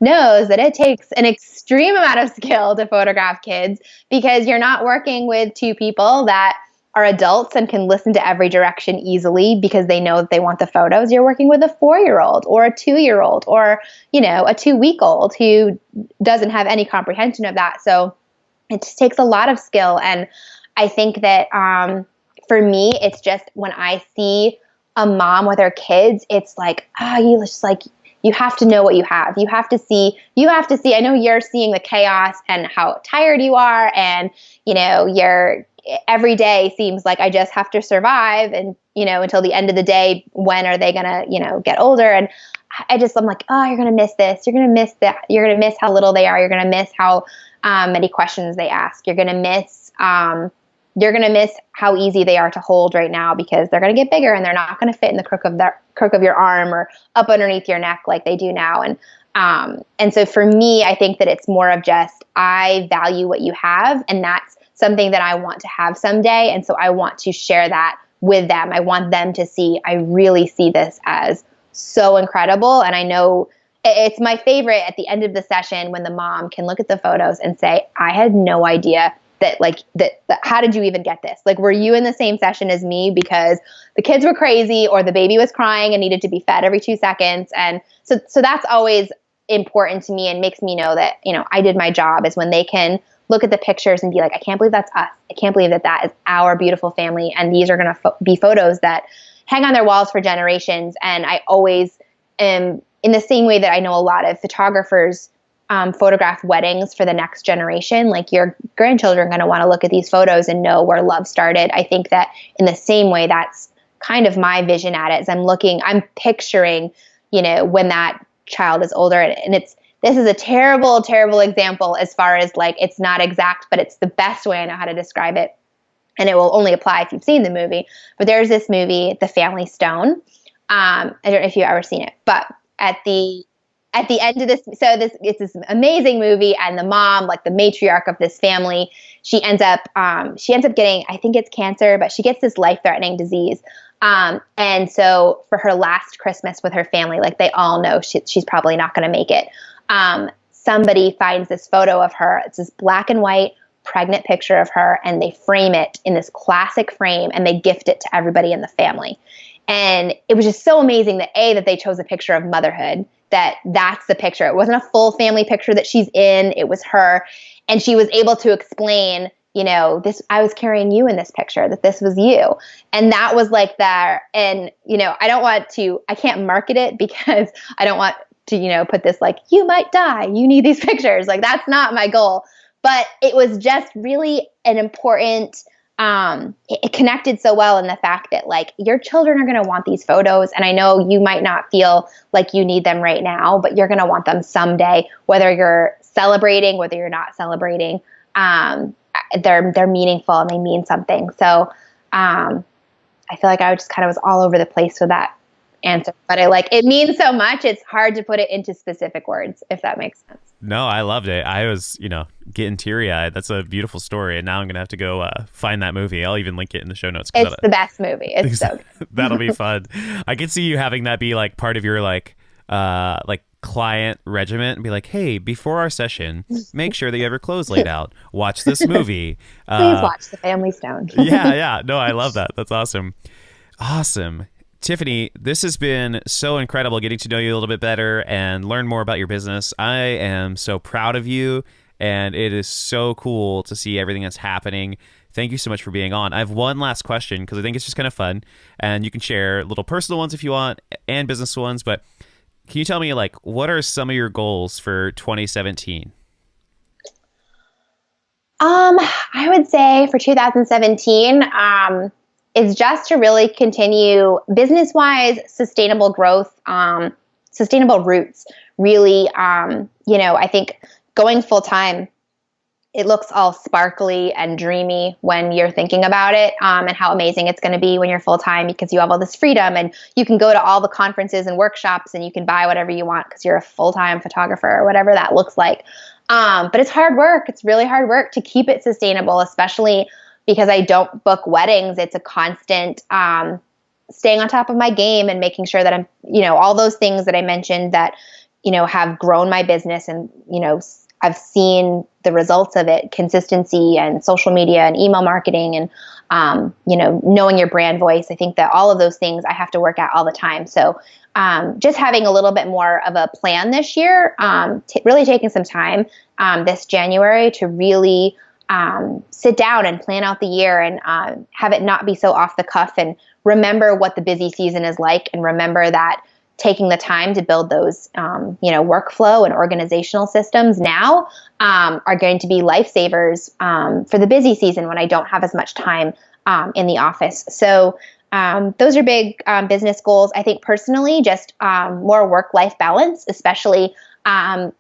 Speaker 1: knows that it takes an extreme amount of skill to photograph kids, because you're not working with two people that are adults and can listen to every direction easily because they know that they want the photos. You're working with a 4-year-old or a 2-year-old or, a 2-week-old who doesn't have any comprehension of that. So it just takes a lot of skill. And I think that for me, it's just when I see a mom with her kids, it's like, you have to know what you have. You have to see, I know you're seeing the chaos and how tired you are. And, every day seems like I just have to survive. And, until the end of the day, when are they going to, get older? And I'm like, oh, you're going to miss this. You're going to miss that. You're going to miss how little they are. You're going to miss how many questions they ask. You're going to miss how easy they are to hold right now, because they're going to get bigger and they're not going to fit in the crook of your arm or up underneath your neck like they do now. And so for me, I think that it's more of just, I value what you have, and that's something that I want to have someday. And so I want to share that with them. I want them to see, I really see this as so incredible. And I know it's my favorite at the end of the session when the mom can look at the photos and say, I had no idea that how did you even get this? Like, were you in the same session as me because the kids were crazy or the baby was crying and needed to be fed every 2 seconds? And so that's always important to me and makes me know that, I did my job, is when they can look at the pictures and be like, I can't believe that's us. I can't believe that is our beautiful family. And these are going to be photos that hang on their walls for generations. And I always am, in the same way that I know a lot of photographers photograph weddings for the next generation, like your grandchildren are going to want to look at these photos and know where love started. I think that in the same way, that's kind of my vision at it, is I'm picturing, when that child is older. And this is a terrible, terrible example as far as it's not exact, but it's the best way I know how to describe it. And it will only apply if you've seen the movie. But there's this movie, The Family Stone. I don't know if you've ever seen it, but at the end of this, it's this amazing movie, and the mom, the matriarch of this family, she ends up getting, I think it's cancer, but she gets this life-threatening disease. And so for her last Christmas with her family, they all know she's probably not going to make it. Somebody finds this photo of her. It's this black and white pregnant picture of her, and they frame it in this classic frame, and they gift it to everybody in the family. And it was just so amazing that they chose a picture of motherhood, that's the picture. It wasn't a full family picture that she's in. It was her. And she was able to explain, this, I was carrying you in this picture, that this was you. And that was that. And, I can't market it because I don't want to, put this you might die, you need these pictures. That's not my goal. But it was just really an important, it connected so well in the fact that your children are going to want these photos. And I know you might not feel like you need them right now, but you're going to want them someday, whether you're celebrating, whether you're not celebrating. they're meaningful and they mean something. So I feel like I just kind of was all over the place with that answer, but it means so much. It's hard to put it into specific words, if that makes sense.
Speaker 2: No, I loved it. I was, getting teary-eyed. That's a beautiful story. And now I'm going to have to go find that movie. I'll even link it in the show notes.
Speaker 1: It's the best movie. It's so good.
Speaker 2: That'll be fun. I could see you having that be like part of your client regiment and be like, hey, before our session, make sure that you have your clothes laid out. Watch this movie.
Speaker 1: Please watch The Family Stone.
Speaker 2: Yeah. No, I love that. That's awesome. Awesome. Tiffany, this has been so incredible getting to know you a little bit better and learn more about your business. I am so proud of you, and it is so cool to see everything that's happening. Thank you so much for being on. I have one last question because I think it's just kind of fun, and you can share little personal ones if you want and business ones, but can you tell me, what are some of your goals for 2017?
Speaker 1: I would say for 2017, is just to really continue business-wise, sustainable growth, sustainable roots. Really, I think going full-time, it looks all sparkly and dreamy when you're thinking about it, and how amazing it's going to be when you're full-time because you have all this freedom and you can go to all the conferences and workshops and you can buy whatever you want because you're a full-time photographer or whatever that looks like. But it's hard work. It's really hard work to keep it sustainable, especially because I don't book weddings. It's a constant staying on top of my game and making sure that I'm, all those things that I mentioned that, have grown my business and, I've seen the results of it, consistency and social media and email marketing and, knowing your brand voice. I think that all of those things I have to work at all the time. So just having a little bit more of a plan this year, really taking some time this January to really sit down and plan out the year and have it not be so off the cuff and remember what the busy season is like and remember that taking the time to build those, workflow and organizational systems now are going to be lifesavers for the busy season when I don't have as much time in the office. So those are big business goals. I think personally, just more work-life balance, especially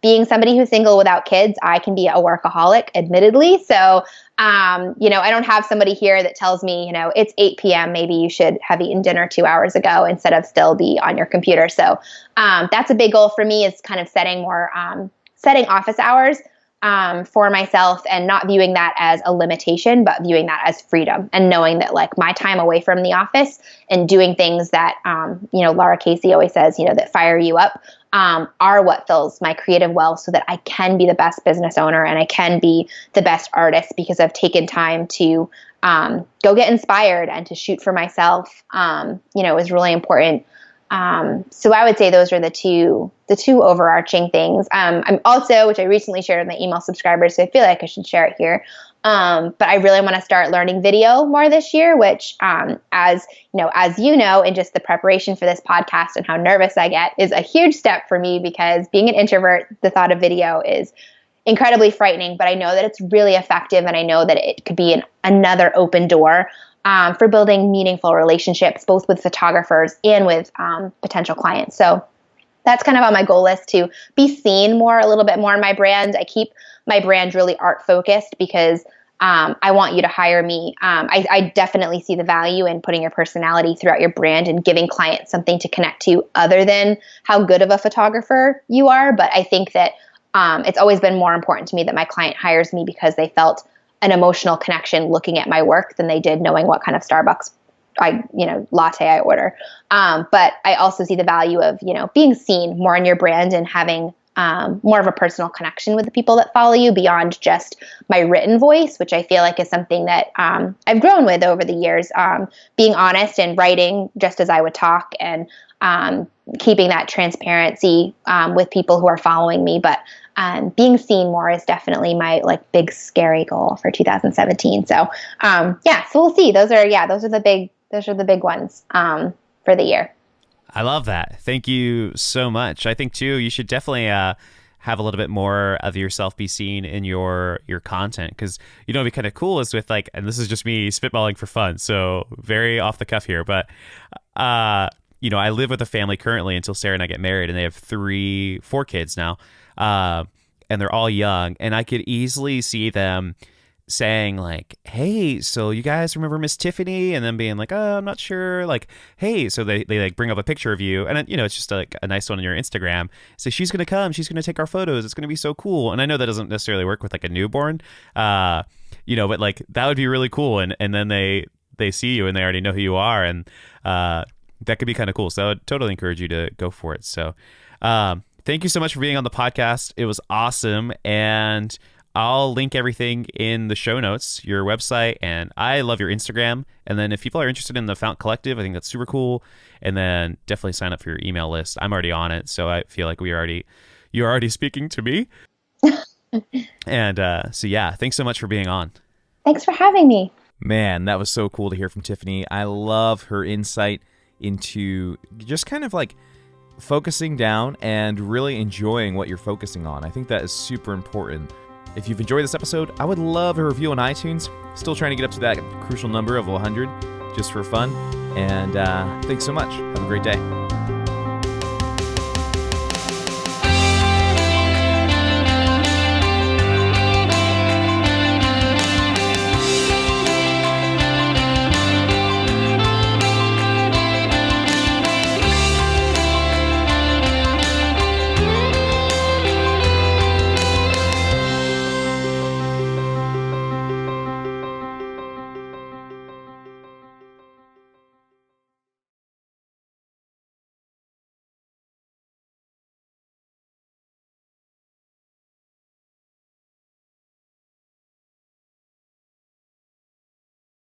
Speaker 1: being somebody who's single without kids. I can be a workaholic, admittedly. So, I don't have somebody here that tells me, it's 8 p.m. Maybe you should have eaten dinner 2 hours ago instead of still be on your computer. So that's a big goal for me is kind of setting office hours for myself and not viewing that as a limitation, but viewing that as freedom and knowing that my time away from the office and doing things that, Laura Casey always says, that fire you up, are what fills my creative well so that I can be the best business owner and I can be the best artist because I've taken time to, go get inspired and to shoot for myself, is really important. So I would say those are the two overarching things. I'm also, which I recently shared with my email subscribers, so I feel like I should share it here. But I really want to start learning video more this year, which, as in just the preparation for this podcast and how nervous I get is a huge step for me because being an introvert, the thought of video is incredibly frightening, but I know that it's really effective and I know that it could be another open door for building meaningful relationships, both with photographers and with potential clients. So that's kind of on my goal list to be seen a little bit more in my brand. I keep my brand really art focused because I want you to hire me. I definitely see the value in putting your personality throughout your brand and giving clients something to connect to other than how good of a photographer you are. But I think that it's always been more important to me that my client hires me because they felt an emotional connection looking at my work than they did knowing what kind of Starbucks latte I order. But I also see the value of, being seen more in your brand and having more of a personal connection with the people that follow you beyond just my written voice, which I feel like is something that I've grown with over the years, being honest and writing just as I would talk and keeping that transparency with people who are following me. But being seen more is definitely my big scary goal for 2017. So so we'll see. Those are the big ones for the year.
Speaker 2: I love that. Thank you so much. I think too, you should definitely have a little bit more of yourself be seen in your content because it'd be kind of cool is with and this is just me spitballing for fun, so very off the cuff here, but I live with a family currently until Sarah and I get married, and they have 4 kids now, and they're all young, and I could easily see them saying like, hey, so you guys remember Miss Tiffany? And then being like, oh, I'm not sure. Like, hey, so they like bring up a picture of you. And, it's just like a nice one on your Instagram. Say, she's going to come. She's going to take our photos. It's going to be so cool. And I know that doesn't necessarily work with like a newborn, but like that would be really cool. And then they see you and they already know who you are. And that could be kind of cool. So I would totally encourage you to go for it. So thank you so much for being on the podcast. It was awesome. And I'll link everything in the show notes, your website, and I love your Instagram. And then if people are interested in the Fount Collective, I think that's super cool. And then definitely sign up for your email list. I'm already on it, so I feel like you're already speaking to me. And so yeah, thanks so much for being on.
Speaker 1: Thanks for having me.
Speaker 3: Man, that was so cool to hear from Tiffany. I love her insight into just kind of like focusing down and really enjoying what you're focusing on. I think that is super important. If you've enjoyed this episode, I would love a review on iTunes. Still trying to get up to that crucial number of 100 just for fun. And thanks so much. Have a great day.